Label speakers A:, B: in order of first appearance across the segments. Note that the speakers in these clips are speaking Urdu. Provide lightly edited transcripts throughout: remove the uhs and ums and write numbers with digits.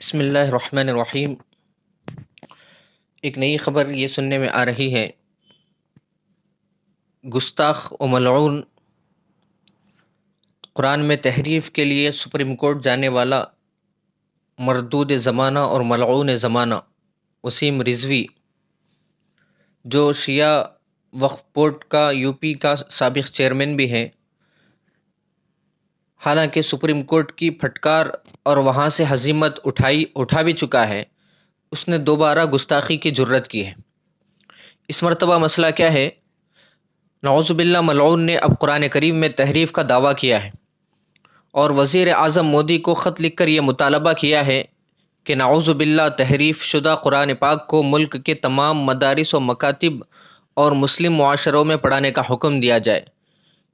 A: بسم اللہ الرحمن الرحیم۔ ایک نئی خبر یہ سننے میں آ رہی ہے، گستاخ و ملعون قرآن میں تحریف کے لیے سپریم کورٹ جانے والا مردود زمانہ اور ملعون زمانہ وسیم رضوی، جو شیعہ وقف بورڈ کا یوپی کا سابق چیئرمین بھی ہے، حالانکہ سپریم کورٹ کی پھٹکار اور وہاں سے ہزیمت اٹھا بھی چکا ہے، اس نے دوبارہ گستاخی کی جرت کی ہے۔ اس مرتبہ مسئلہ کیا ہے؟ نعوذ باللہ ملعون نے اب قرآن کریم میں تحریف کا دعویٰ کیا ہے اور وزیر اعظم مودی کو خط لکھ کر یہ مطالبہ کیا ہے کہ نعوذ باللہ تحریف شدہ قرآن پاک کو ملک کے تمام مدارس و مکاتب اور مسلم معاشروں میں پڑھانے کا حکم دیا جائے۔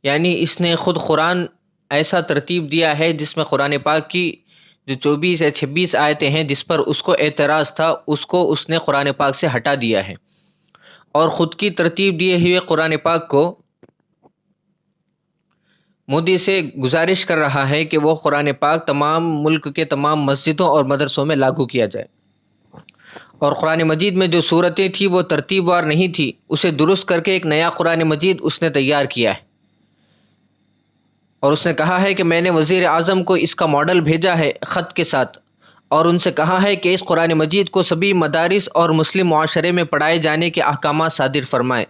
A: یعنی اس نے خود قرآن ایسا ترتیب دیا ہے جس میں قرآن پاک کی جو 24 یا 26 آیتیں ہیں جس پر اس کو اعتراض تھا، اس کو اس نے قرآن پاک سے ہٹا دیا ہے، اور خود کی ترتیب دیے ہوئے قرآن پاک کو مودی سے گزارش کر رہا ہے کہ وہ قرآن پاک تمام ملک کے تمام مسجدوں اور مدرسوں میں لاگو کیا جائے، اور قرآن مجید میں جو صورتیں تھیں وہ ترتیب وار نہیں تھی، اسے درست کر کے ایک نیا قرآن مجید اس نے تیار کیا ہے، اور اس نے کہا ہے کہ میں نے وزیر اعظم کو اس کا ماڈل بھیجا ہے خط کے ساتھ، اور ان سے کہا ہے کہ اس قرآن مجید کو سبھی مدارس اور مسلم معاشرے میں پڑھائے جانے کے احکامات صادر فرمائیں،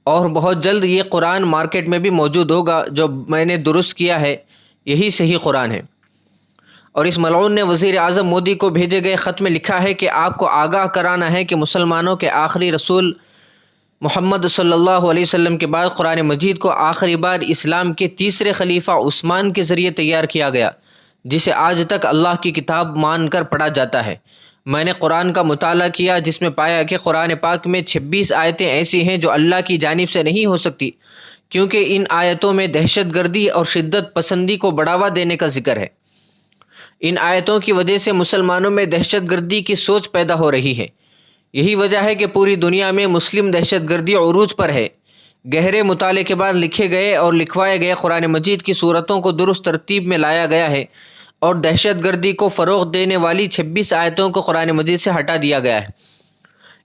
A: اور بہت جلد یہ قرآن مارکیٹ میں بھی موجود ہوگا جو میں نے درست کیا ہے، یہی صحیح قرآن ہے۔ اور اس ملعون نے وزیر اعظم مودی کو بھیجے گئے خط میں لکھا ہے کہ آپ کو آگاہ کرانا ہے کہ مسلمانوں کے آخری رسول محمد صلی اللہ علیہ وسلم کے بعد قرآن مجید کو آخری بار اسلام کے تیسرے خلیفہ عثمان کے ذریعے تیار کیا گیا، جسے آج تک اللہ کی کتاب مان کر پڑھا جاتا ہے۔ میں نے قرآن کا مطالعہ کیا جس میں پایا کہ قرآن پاک میں 26 آیتیں ایسی ہیں جو اللہ کی جانب سے نہیں ہو سکتی، کیونکہ ان آیتوں میں دہشت گردی اور شدت پسندی کو بڑھاوا دینے کا ذکر ہے۔ ان آیتوں کی وجہ سے مسلمانوں میں دہشت گردی کی سوچ پیدا ہو رہی ہے، یہی وجہ ہے کہ پوری دنیا میں مسلم دہشت گردی عروج پر ہے۔ گہرے مطالعے کے بعد لکھے گئے اور لکھوائے گئے قرآن مجید کی صورتوں کو درست ترتیب میں لایا گیا ہے، اور دہشت گردی کو فروغ دینے والی 26 آیتوں کو قرآن مجید سے ہٹا دیا گیا ہے۔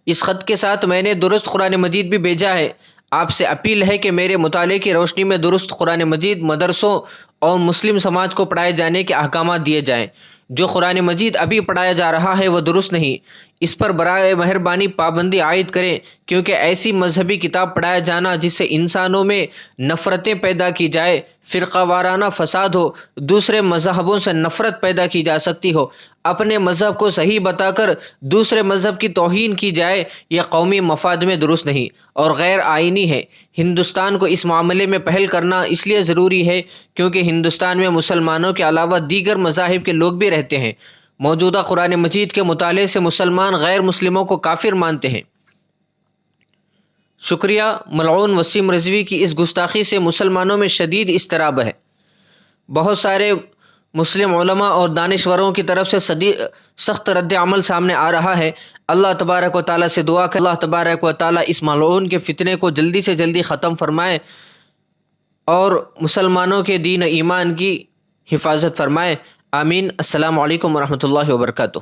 A: اس خط کے ساتھ میں نے درست قرآن مجید بھی بھیجا ہے۔ آپ سے اپیل ہے کہ میرے مطالعے کی روشنی میں درست قرآن مجید مدرسوں اور مسلم سماج کو پڑھائے جانے کے احکامات دیے جائیں۔ جو قرآن مجید ابھی پڑھایا جا رہا ہے وہ درست نہیں، اس پر برائے مہربانی پابندی عائد کریں، کیونکہ ایسی مذہبی کتاب پڑھایا جانا جس سے انسانوں میں نفرتیں پیدا کی جائے، فرقہ وارانہ فساد ہو، دوسرے مذہبوں سے نفرت پیدا کی جا سکتی ہو، اپنے مذہب کو صحیح بتا کر دوسرے مذہب کی توہین کی جائے، یہ قومی مفاد میں درست نہیں اور غیر آئینی ہے۔ ہندوستان کو اس معاملے میں پہل کرنا اس لیے ضروری ہے کیونکہ ہندوستان میں مسلمانوں کے علاوہ دیگر مذاہب کے لوگ بھی رہتے ہیں۔ موجودہ قرآن مجید کے مطالعے سے مسلمان غیر مسلموں کو کافر مانتے ہیں۔ شکریہ۔ ملعون وسیم رضوی کی اس گستاخی سے مسلمانوں میں شدید اضطراب ہے۔ بہت سارے مسلم علماء اور دانشوروں کی طرف سے سخت رد عمل سامنے آ رہا ہے۔ اللہ تبارک و تعالیٰ سے دعا کہ اللہ تبارک و تعالیٰ اس ملعون کے فتنے کو جلدی سے جلدی ختم فرمائے اور مسلمانوں کے دین و ایمان کی حفاظت فرمائے۔ آمین۔ السلام علیکم ورحمۃ اللہ وبرکاتہ۔